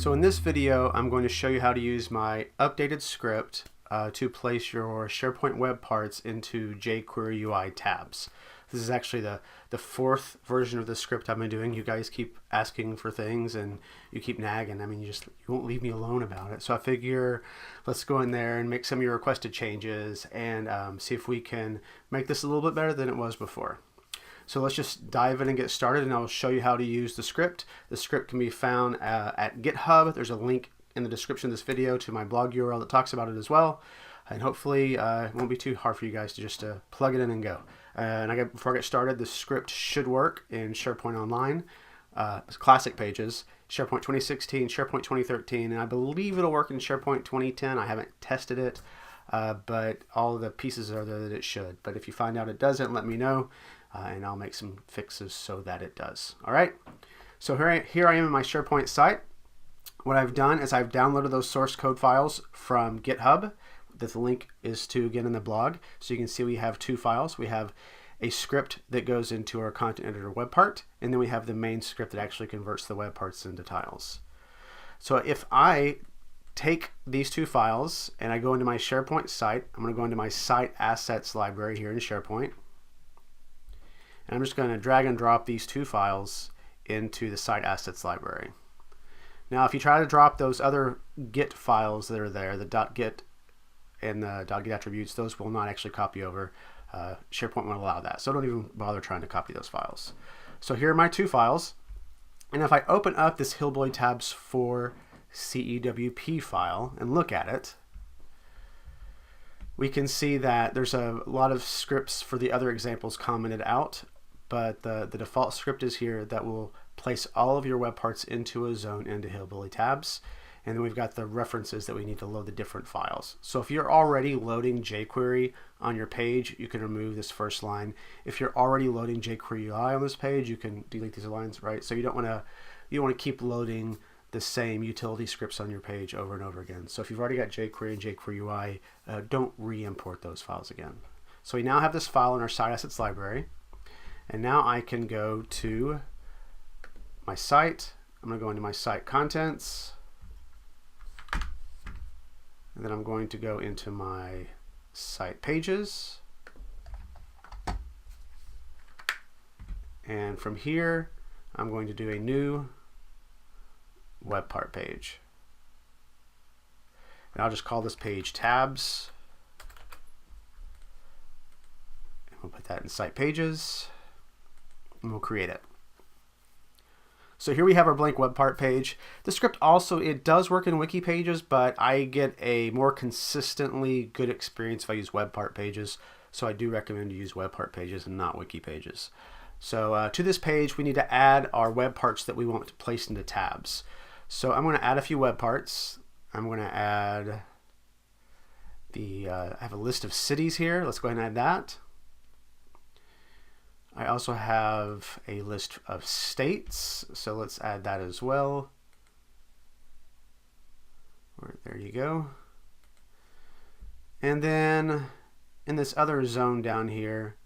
So in this video, I'm going to show you how to use my updated script to place your SharePoint Web Parts into jQuery UI tabs. This is actually the fourth version of the script I've been doing. You guys keep asking for things and you keep nagging. I mean, you won't leave me alone about it. So I figure let's go in there and make some of your requested changes and see if we can make this a little bit better than it was before. So let's just dive in and get started, and I'll show you how to use the script. The script can be found at GitHub. There's a link in the description of this video to my blog URL that talks about it as well. And hopefully it won't be too hard for you guys to just plug it in and go. Before I get started, the script should work in SharePoint Online, classic pages, SharePoint 2016, SharePoint 2013, and I believe it'll work in SharePoint 2010. I haven't tested it, but all the pieces are there that it should. But if you find out it doesn't, let me know. And I'll make some fixes so that it does. All right, so here I am in my SharePoint site. What I've done is I've downloaded those source code files from GitHub that the link is to again in the blog. So you can see we have two files. We have a script that goes into our content editor web part, and then we have the main script that actually converts the web parts into tiles. So if I take these two files and I go into my SharePoint site, I'm going to go into my site assets library here in SharePoint. And I'm just going to drag and drop these two files into the site assets library. Now, if you try to drop those other Git files that are there, the .git and the .git attributes, those will not actually copy over. SharePoint won't allow that. So don't even bother trying to copy those files. So here are my two files. And if I open up this HillbillyTabs for CEWP file and look at it, we can see that there's a lot of scripts for the other examples commented out, but the default script is here that will place all of your web parts into a zone into HillbillyTabs. And then we've got the references that we need to load the different files. So if you're already loading jQuery on your page, you can remove this first line. If you're already loading jQuery UI on this page, you can delete these lines, right? So you don't want to keep loading the same utility scripts on your page over and over again. So if you've already got jQuery and jQuery UI, don't re-import those files again. So we now have this file in our site assets library, and now I can go to my site. I'm going to go into my site contents, and then I'm going to go into my site pages, and from here I'm going to do a new web part page, and I'll just call this page tabs, and we'll put that in site pages, and we'll create it. So here we have our blank web part page. The script also, it does work in wiki pages, but I get a more consistently good experience if I use web part pages. So I do recommend you use web part pages and not wiki pages. So to this page, we need to add our web parts that we want to place into tabs. So I'm going to add a few web parts. I'm going to add I have a list of cities here. Let's go ahead and add that. I also have a list of states, so let's add that as well. There you go. And then in this other zone down here,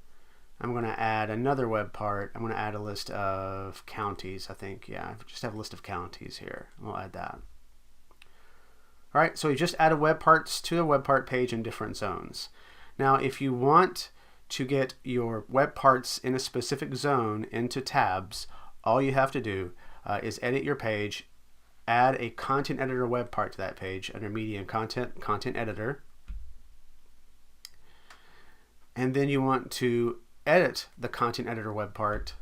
I'm going to add another web part. I'm going to add a list of counties, I think. Yeah, I just have a list of counties here. We'll add that. All right, so we just added web parts to the web part page in different zones. Now, if you want to get your web parts in a specific zone into tabs, all you have to do is edit your page, add a content editor web part to that page under media and content editor, and then you want to edit the content editor web part,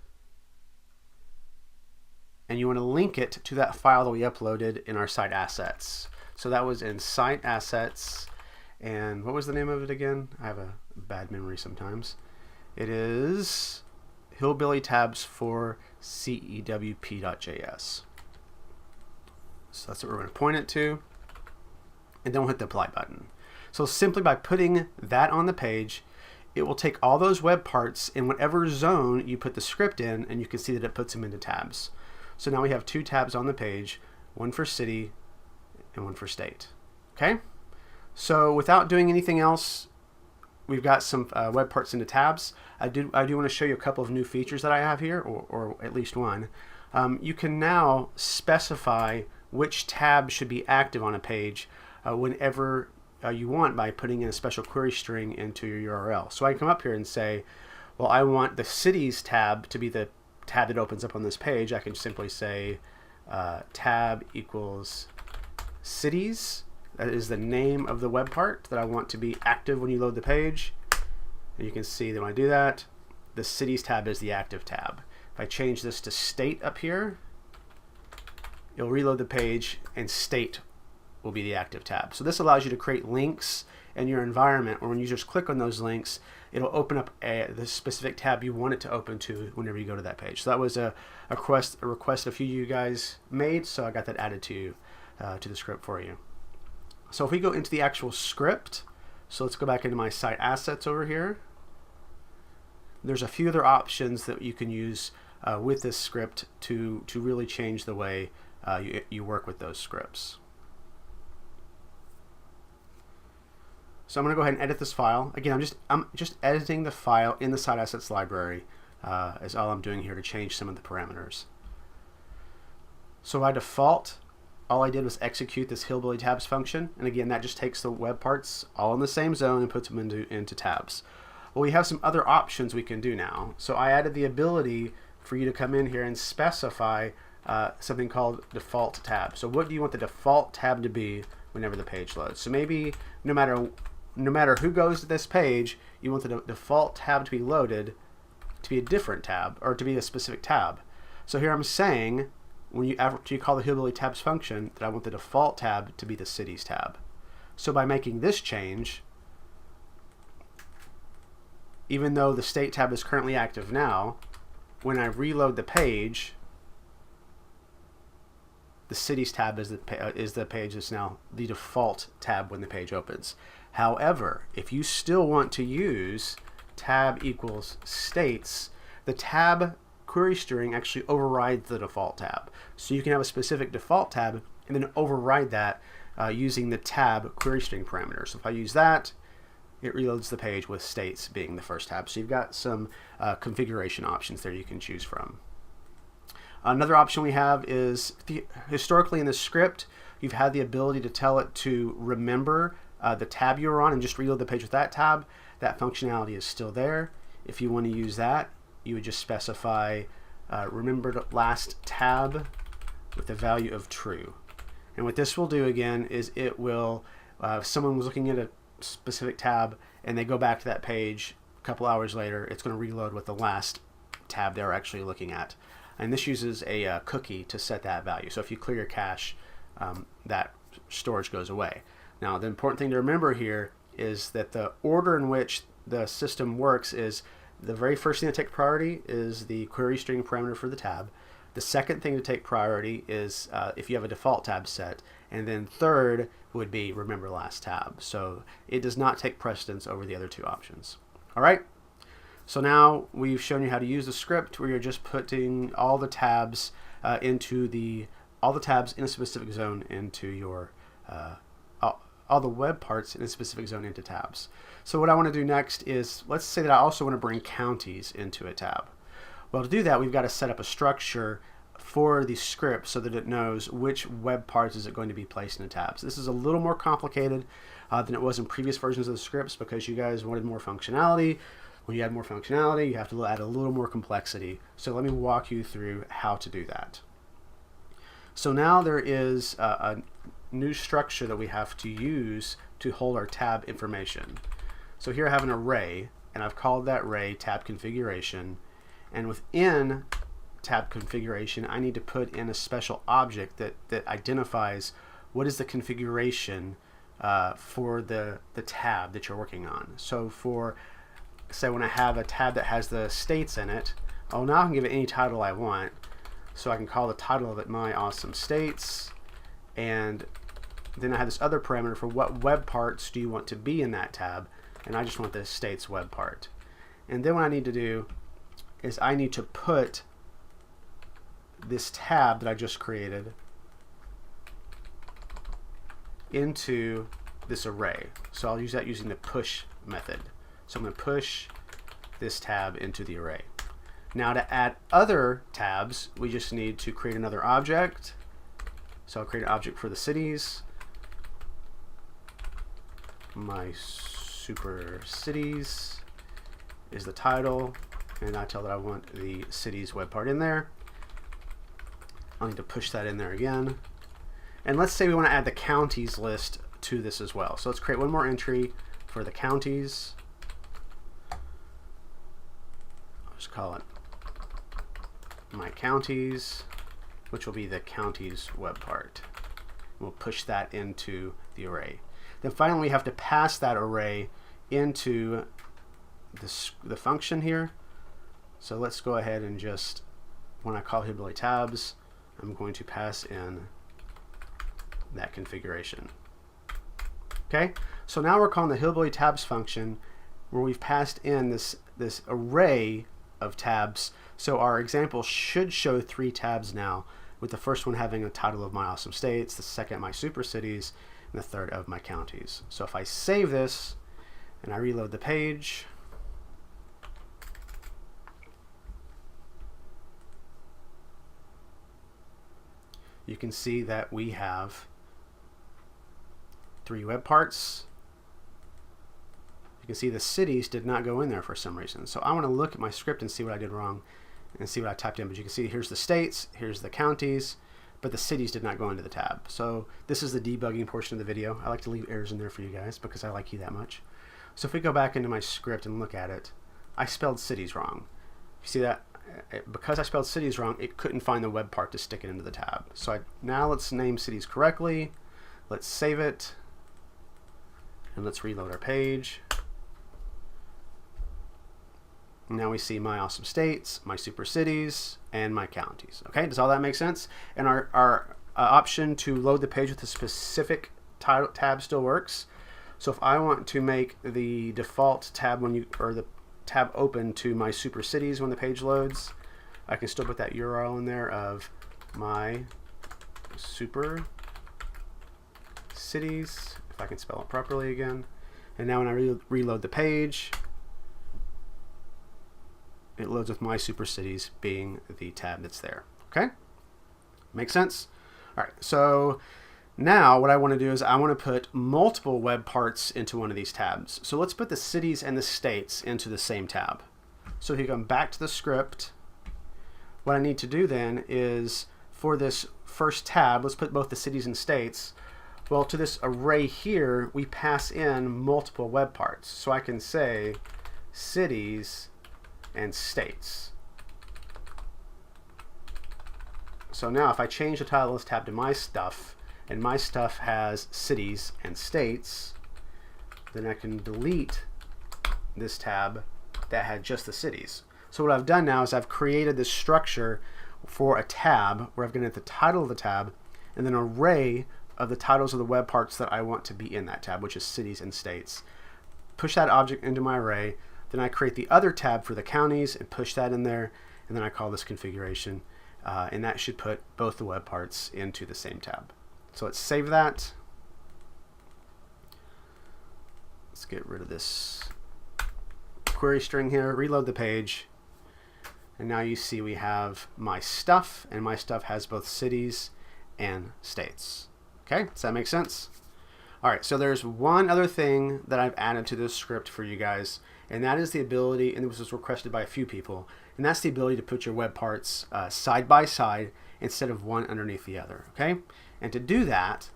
and you want to link it to that file that we uploaded in our site assets. So that was in site assets, and what was the name of it again? I have a bad memory sometimes. It is HillbillyTabs for CEWP.js. So that's what we're going to point it to, and then we'll hit the apply button. So simply by putting that on the page, it will take all those web parts in whatever zone you put the script in, and you can see that it puts them into tabs. So now we have two tabs on the page, one for city and one for state. Okay? So without doing anything else, we've got some web parts into tabs. I do want to show you a couple of new features that I have here, or at least one. You can now specify which tab should be active on a page whenever you want by putting in a special query string into your URL. So I can come up here and say, well, I want the cities tab to be the tab that opens up on this page. I can simply say tab equals cities. That is the name of the web part that I want to be active when you load the page. And you can see that when I do that, the cities tab is the active tab. If I change this to state up here, it'll reload the page and state will be the active tab. So this allows you to create links in your environment, or when users click on those links, it'll open up the specific tab you want it to open to whenever you go to that page. So that was a request a few of you guys made, so I got that added to the script for you. So if we go into the actual script, so let's go back into my site assets over here. There's a few other options that you can use with this script to really change the way you work with those scripts. So I'm going to go ahead and edit this file. Again, I'm just editing the file in the site assets library is all I'm doing here to change some of the parameters. So by default, all I did was execute this HillbillyTabs function, and again, that just takes the web parts all in the same zone and puts them into tabs. Well, we have some other options we can do now. So I added the ability for you to come in here and specify something called default tab. So what do you want the default tab to be whenever the page loads? So maybe no matter who goes to this page, you want the default tab to be loaded to be a different tab, or to be a specific tab. So here I'm saying, after you call the HillbillyTabs function, that I want the default tab to be the cities tab. So by making this change, even though the state tab is currently active now, when I reload the page, the cities tab is the page that's now the default tab when the page opens. However, if you still want to use tab equals states, the tab query string actually overrides the default tab. So you can have a specific default tab and then override that using the tab query string parameter. So if I use that, it reloads the page with states being the first tab. So you've got some configuration options there you can choose from. Another option we have is, historically in the script, you've had the ability to tell it to remember the tab you were on and just reload the page with that tab. That functionality is still there. If you want to use that, you would just specify remember last tab with the value of true. And what this will do again is it will, if someone was looking at a specific tab and they go back to that page a couple hours later, it's going to reload with the last tab they're actually looking at. And this uses a cookie to set that value. So if you clear your cache, that storage goes away. Now the important thing to remember here is that the order in which the system works is the very first thing to take priority is the query string parameter for the tab. The second thing to take priority is if you have a default tab set, and then third would be remember last tab. So it does not take precedence over the other two options. All right. So now we've shown you how to use the script where you're just putting all the tabs all the tabs in a specific zone into your all the web parts in a specific zone into tabs. So what I want to do next is, let's say that I also want to bring counties into a tab. Well, to do that, we've got to set up a structure for the script so that it knows which web parts is it going to be placed into tabs. This is a little more complicated than it was in previous versions of the scripts because you guys wanted more functionality. When you add more functionality, you have to add a little more complexity. So let me walk you through how to do that. So now there is a new structure that we have to use to hold our tab information. So here I have an array, and I've called that array tab configuration. And within tab configuration, I need to put in a special object that identifies what is the configuration for the tab that you're working on. So for, say, when I have a tab that has the states in it, now I can give it any title I want. So I can call the title of it My Awesome States, and then I have this other parameter for what web parts do you want to be in that tab, and I just want the states web part. And then what I need to do is I need to put this tab that I just created into this array. So I'll use that using the push method. So I'm going to push this tab into the array. Now to add other tabs, we just need to create another object So I'll create an object for the cities. My super cities is the title, and I tell that I want the cities web part in there. I'll need to push that in there again. And let's say we want to add the counties list to this as well. So let's create one more entry for the counties. I'll just call it my counties, which will be the counties web part. We'll push that into the array. Then finally we have to pass that array into the function here. So let's go ahead and just, when I call HillbillyTabs, I'm going to pass in that configuration. Okay, so now we're calling the HillbillyTabs function where we've passed in this array of tabs. So our example should show 3 tabs now, with the first one having a title of my awesome states, the second my super cities, and the third of my counties. So if I save this and I reload the page, you can see that we have 3 web parts. You can see the cities did not go in there for some reason. So I want to look at my script and see what I did wrong and see what I typed in. But you can see here's the states, here's the counties, but the cities did not go into the tab. So this is the debugging portion of the video. I like to leave errors in there for you guys because I like you that much. So if we go back into my script and look at it, I spelled cities wrong. You see that? Because I spelled cities wrong, it couldn't find the web part to stick it into the tab. So now let's name cities correctly. Let's save it. And let's reload our page. Now we see my awesome states, my super cities, and my counties. Okay, does all that make sense? And our option to load the page with a specific title tab still works. So if I want to make the default tab the tab open to my super cities when the page loads, I can still put that URL in there of my super cities, if I can spell it properly again. And now when I reload the page, it loads with my super cities being the tab that's there. Okay, make sense? All right, so now what I want to do is I want to put multiple web parts into one of these tabs. So let's put the cities and the states into the same tab. So if you come back to the script, what I need to do then is for this first tab, let's put both the cities and states. Well, to this array here, we pass in multiple web parts. So I can say cities and states. So now if I change the title of this tab to my stuff, and my stuff has cities and states, then I can delete this tab that had just the cities. So what I've done now is I've created this structure for a tab where I've given it the title of the tab and then an array of the titles of the web parts that I want to be in that tab, which is cities and states. Push that object into my array, then I create the other tab for the counties and push that in there, and then I call this configuration, and that should put both the web parts into the same tab. So let's save that. Let's get rid of this query string here, reload the page, and now you see we have my stuff, and my stuff has both cities and states. Okay, does that make sense? All right, so there's one other thing that I've added to this script for you guys, and that is the ability, and this was requested by a few people, and that's the ability to put your web parts side by side instead of one underneath the other, okay? And to do that,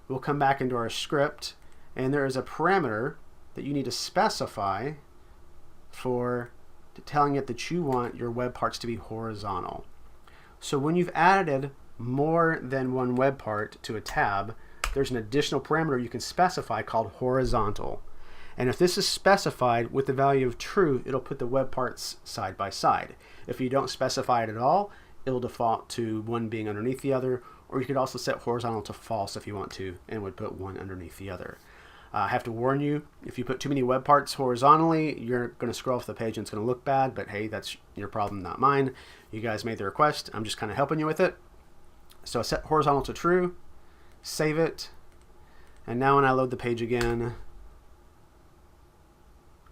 we'll come back into our script, and there is a parameter that you need to specify for telling it that you want your web parts to be horizontal. So when you've added more than one web part to a tab, there's an additional parameter you can specify called horizontal. And if this is specified with the value of true, it'll put the web parts side by side. If you don't specify it at all, it'll default to one being underneath the other, or you could also set horizontal to false if you want to, and would put one underneath the other. I have to warn you, if you put too many web parts horizontally, you're going to scroll off the page and it's going to look bad, but hey, that's your problem, not mine. You guys made the request. I'm just kind of helping you with it. So set horizontal to true, save it, and now when I load the page again,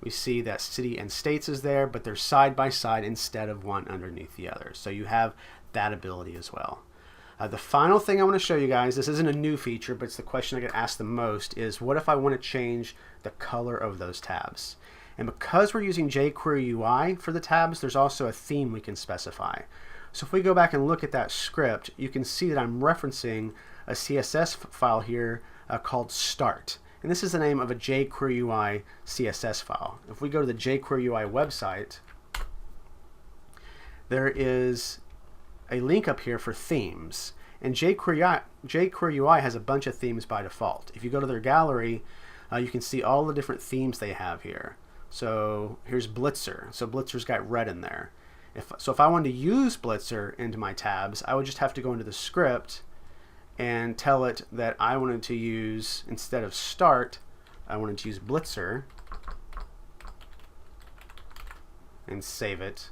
we see that city and states is there, but they're side by side instead of one underneath the other. So you have that ability as well. The final thing I want to show you guys, this isn't a new feature, but it's the question I get asked the most, is what if I want to change the color of those tabs? And because we're using jQuery UI for the tabs, there's also a theme we can specify. So if we go back and look at that script, you can see that I'm referencing a CSS file here called start. And this is the name of a jQuery UI CSS file. If we go to the jQuery UI website, there is a link up here for themes. And jQuery UI has a bunch of themes by default. If you go to their gallery, you can see all the different themes they have here. So here's Blitzer. So Blitzer's got red in there. If I wanted to use Blitzer into my tabs, I would just have to go into the script and tell it that I wanted to use, instead of start, I wanted to use Blitzer, and save it.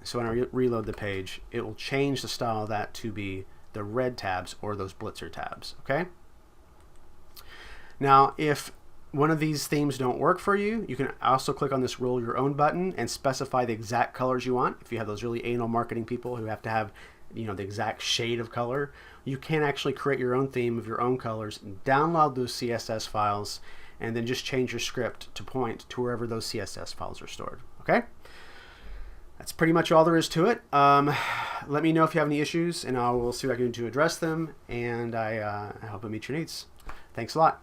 So when I reload the page, it will change the style of that to be the red tabs or those Blitzer tabs, okay? Now, if one of these themes don't work for you, you can also click on this roll your own button and specify the exact colors you want. If you have those really anal marketing people who have to have, you know, the exact shade of color, you can actually create your own theme of your own colors, download those CSS files, and then just change your script to point to wherever those CSS files are stored, okay? That's pretty much all there is to it. Let me know if you have any issues, and I will see what I can do to address them, and I hope it meets your needs. Thanks a lot.